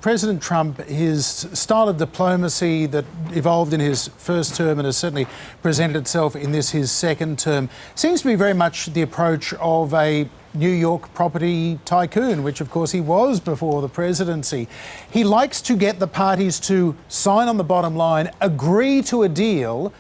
President Trump, his style of diplomacy that evolved in his first term and has certainly presented itself in his second term, seems to be very much the approach of a New York property tycoon, which of course he was before the presidency. He likes to get the parties to sign on the bottom line, agree to a deal,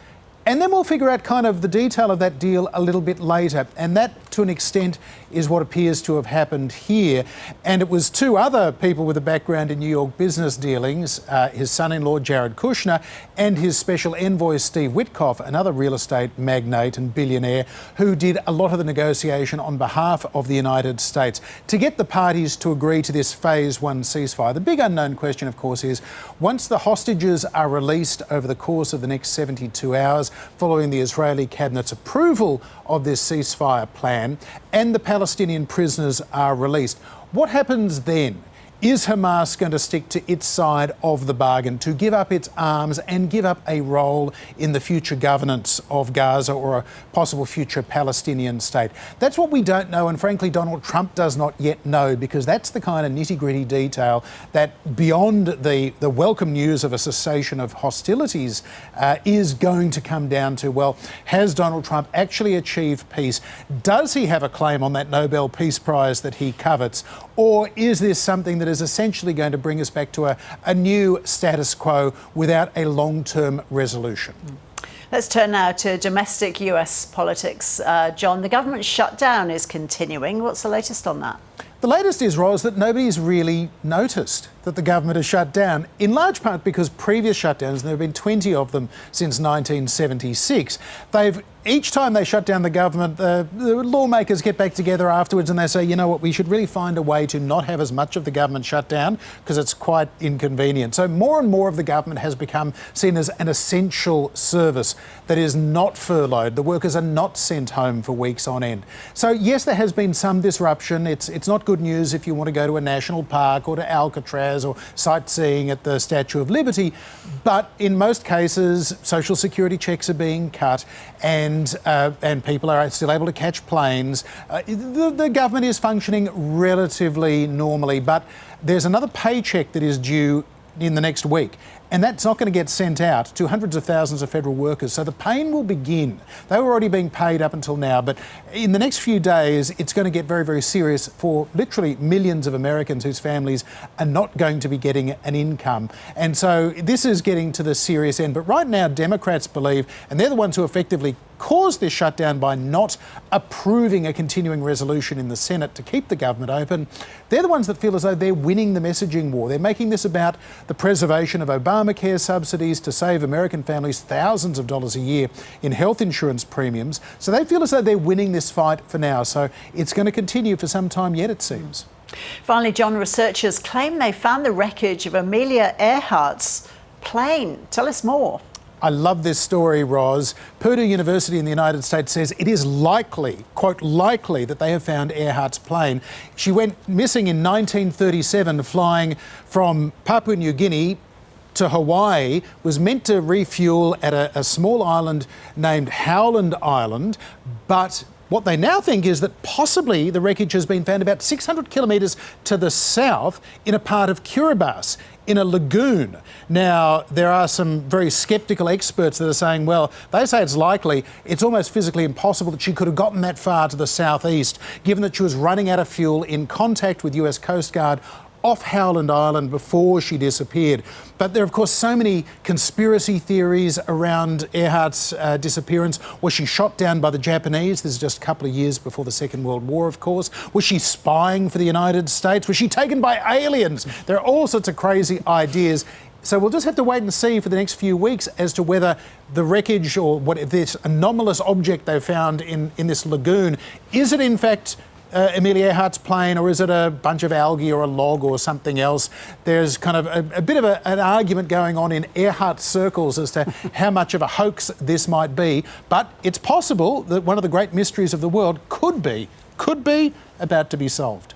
and then we'll figure out kind of the detail of that deal a little bit later. And that, to an extent, is what appears to have happened here. And it was two other people with a background in New York business dealings, his son-in-law Jared Kushner and his special envoy Steve Witkoff, another real estate magnate and billionaire, who did a lot of the negotiation on behalf of the United States to get the parties to agree to this phase one ceasefire. The big unknown question, of course, is once the hostages are released over the course of the next 72 hours, following the Israeli cabinet's approval of this ceasefire plan, and the Palestinian prisoners are released, what happens then? Is Hamas going to stick to its side of the bargain, to give up its arms and give up a role in the future governance of Gaza or a possible future Palestinian state? That's what we don't know, and frankly Donald Trump does not yet know, because that's the kind of nitty-gritty detail that, beyond the welcome news of a cessation of hostilities, is going to come down to, well, has Donald Trump actually achieved peace? Does he have a claim on that Nobel Peace Prize that he covets? Or is this something that is essentially going to bring us back to a new status quo without a long-term resolution? Let's turn now to domestic US politics. John, the government shutdown is continuing. What's the latest on that? The latest is, Ros, that nobody's really noticed that the government has shut down, in large part because previous shutdowns, and there have been 20 of them since 1976, each time they shut down the government, the lawmakers get back together afterwards and they say, you know what, we should really find a way to not have as much of the government shut down because it's quite inconvenient. So more and more of the government has become seen as an essential service that is not furloughed. The workers are not sent home for weeks on end. So yes, there has been some disruption. It's not good news if you want to go to a national park or to Alcatraz or sightseeing at the Statue of Liberty. But in most cases, social security checks are being cut and people are still able to catch planes. The government is functioning relatively normally, but there's another paycheck that is due in the next week, and that's not going to get sent out to hundreds of thousands of federal workers. So the pain will begin. They were already being paid up until now, but in the next few days, it's going to get very, very serious for literally millions of Americans whose families are not going to be getting an income. And so this is getting to the serious end. But right now, Democrats believe, and they're the ones who effectively caused this shutdown by not approving a continuing resolution in the Senate to keep the government open, they're the ones that feel as though they're winning the messaging war. They're making this about the preservation of Obamacare subsidies to save American families thousands of dollars a year in health insurance premiums. So they feel as though they're winning this fight for now. So it's going to continue for some time yet, it seems. Finally, John, researchers claim they found the wreckage of Amelia Earhart's plane. Tell us more. I love this story, Ros. Purdue University in the United States says it is likely, quote, likely that they have found Earhart's plane. She went missing in 1937 flying from Papua New Guinea to Hawaii, was meant to refuel at a small island named Howland Island, but what they now think is that possibly the wreckage has been found about 600 kilometres to the south in a part of Kiribati, in a lagoon. Now, there are some very sceptical experts that are saying, well, they say it's likely, it's almost physically impossible that she could have gotten that far to the southeast, given that she was running out of fuel in contact with US Coast Guard off Howland Island before she disappeared. But there are, of course, so many conspiracy theories around Earhart's disappearance. Was she shot down by the Japanese? This is just a couple of years before the Second World War, of course. Was she spying for the United States? Was she taken by aliens? There are all sorts of crazy ideas. So we'll just have to wait and see for the next few weeks as to whether the wreckage or what this anomalous object they found in this lagoon, is it in fact Amelia Earhart's plane, or is it a bunch of algae or a log or something else? There's kind of a bit of an argument going on in Earhart circles as to how much of a hoax this might be, but it's possible that one of the great mysteries of the world could be about to be solved.